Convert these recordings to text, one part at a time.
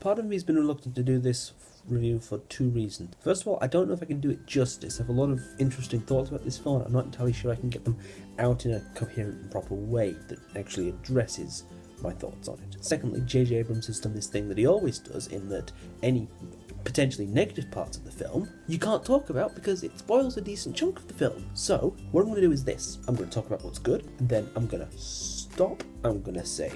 Part of me has been reluctant to do this review for two reasons. First of all, I don't know if I can do it justice. I have a lot of interesting thoughts about this film, and I'm not entirely sure I can get them out in a coherent and proper way that actually addresses my thoughts on it. Secondly, J.J. Abrams has done this thing that he always does, in that any potentially negative parts of the film you can't talk about because it spoils a decent chunk of the film. So what I'm going to do is this: I'm going to talk about what's good, and then I'm going to stop. I'm going to say,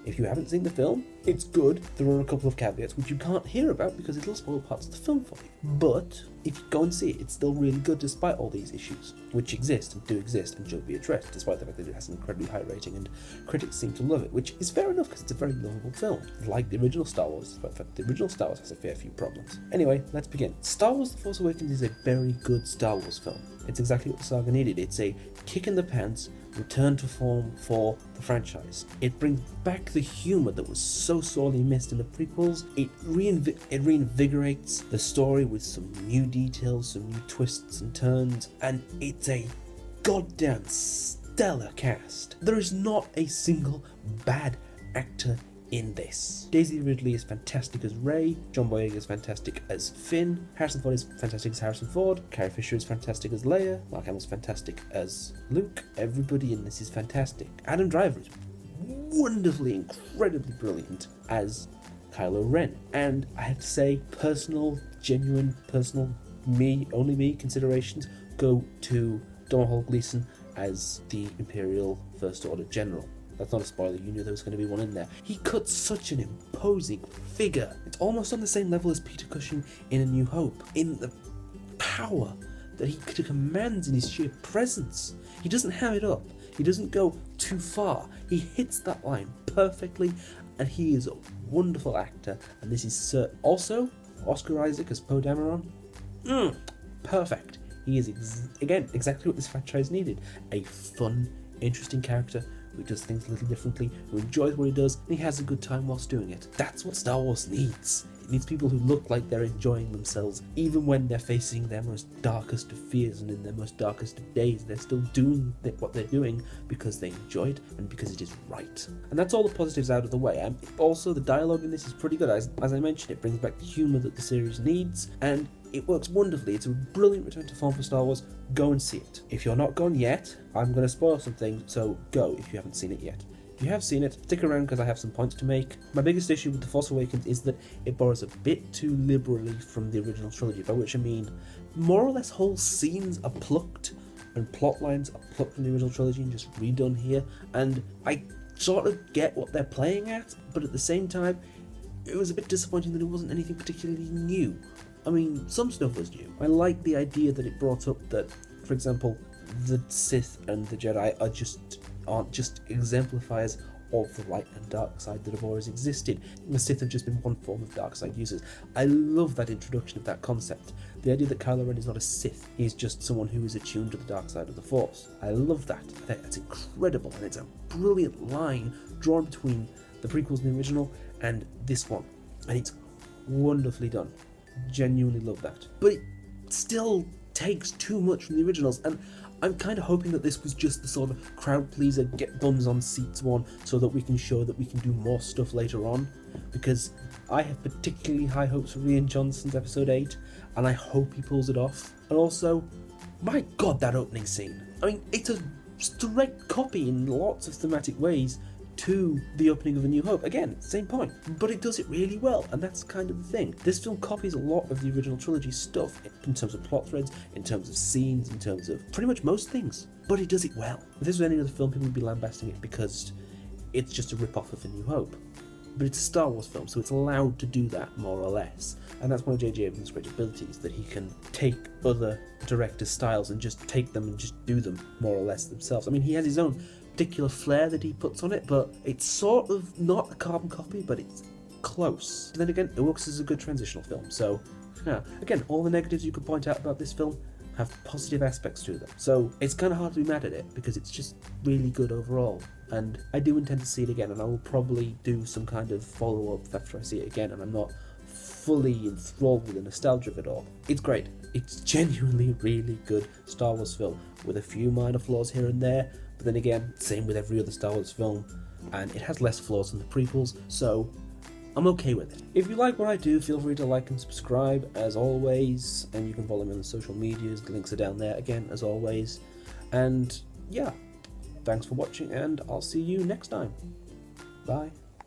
if you haven't seen the film, it's good. There are a couple of caveats which you can't hear about because it'll spoil parts of the film for you. But if you go and see it, it's still really good despite all these issues, which exist and do exist and should be addressed, despite the fact that it has an incredibly high rating and critics seem to love it, which is fair enough because it's a very lovable film, like the original Star Wars. But in fact, the original Star Wars has a fair few problems. Anyway, let's begin. Star Wars The Force Awakens is a very good Star Wars film. It's exactly what the saga needed. It's a kick in the pants, return to form for the franchise. It brings back the humour that was so sorely missed in the prequels. It reinvigorates the story with some new details, some new twists and turns, and it's a goddamn stellar cast. There is not a single bad actor in this. Daisy Ridley is fantastic as Rey, John Boyega is fantastic as Finn, Harrison Ford is fantastic as Harrison Ford, Carrie Fisher is fantastic as Leia, Mark Hamill's fantastic as Luke. Everybody in this is fantastic. Adam Driver is wonderfully, incredibly brilliant as Kylo Ren. And I have to say, genuine personal only me considerations go to Domhnall Gleeson as the Imperial First Order General. That's not a spoiler, you knew there was going to be one in there. He cuts such an imposing figure. It's almost on the same level as Peter Cushing in A New Hope, in the power that he commands in his sheer presence. He doesn't ham it up. He doesn't go too far. He hits that line perfectly, and he is a wonderful actor, and this is certain. Also, Oscar Isaac as Poe Dameron. Perfect. He is, exactly what this franchise needed. A fun, interesting character who does things a little differently, who enjoys what he does, and he has a good time whilst doing it. That's what Star Wars needs. It needs people who look like they're enjoying themselves, even when they're facing their most darkest of fears and in their most darkest of days. They're still doing what they're doing because they enjoy it and because it is right. And that's all the positives out of the way. Also, the dialogue in this is pretty good. As I mentioned, it brings back the humour that the series needs, and it works wonderfully. It's a brilliant return to form for Star Wars. Go and see it. If you're not gone yet, I'm going to spoil something, so go if you haven't seen it yet. If you have seen it, stick around because I have some points to make. My biggest issue with The Force Awakens is that it borrows a bit too liberally from the original trilogy, by which I mean more or less whole scenes are plucked and plot lines are plucked from the original trilogy and just redone here, and I sort of get what they're playing at, but at the same time, it was a bit disappointing that it wasn't anything particularly new. I mean, some stuff was new. I like the idea that it brought up that, for example, the Sith and the Jedi aren't just exemplifiers of the light and dark side that have always existed. The Sith have just been one form of dark side users. I love that introduction of that concept. The idea that Kylo Ren is not a Sith, he's just someone who is attuned to the dark side of the Force. I love that. That's incredible, and it's a brilliant line drawn between the prequels and the original and this one. And it's wonderfully done. Genuinely love that. But it still takes too much from the originals, and I'm kind of hoping that this was just the sort of crowd pleaser, get bums on seats one, so that we can show that we can do more stuff later on, because I have particularly high hopes for Rian Johnson's episode 8, and I hope he pulls it off. And also, my god, that opening scene. I mean, it's a direct copy in lots of thematic ways to the opening of A New Hope. Again, same point, but it does it really well, and that's kind of the thing. This film copies a lot of the original trilogy stuff in terms of plot threads, in terms of scenes, in terms of pretty much most things, but it does it well. If this was any other film, people would be lambasting it because it's just a rip-off of A New Hope. But it's a Star Wars film, so it's allowed to do that, more or less. And that's one of J.J. Abrams' great abilities, that he can take other directors' styles and just take them and just do them, more or less, themselves. I mean, he has his own particular flair that he puts on it, but it's sort of not a carbon copy, but it's close. But then again, it works as a good transitional film, so yeah. Again, all the negatives you could point out about this film have positive aspects to them, so it's kind of hard to be mad at it, because it's just really good overall. And I do intend to see it again, and I will probably do some kind of follow-up after I see it again, and I'm not fully enthralled with the nostalgia of it all. It's great. It's genuinely really good Star Wars film, with a few minor flaws here and there, but then again, same with every other Star Wars film, and it has less flaws than the prequels, so I'm okay with it. If you like what I do, feel free to like and subscribe as always, and you can follow me on the social medias. The links are down there again as always. And yeah, thanks for watching, and I'll see you next time. Bye.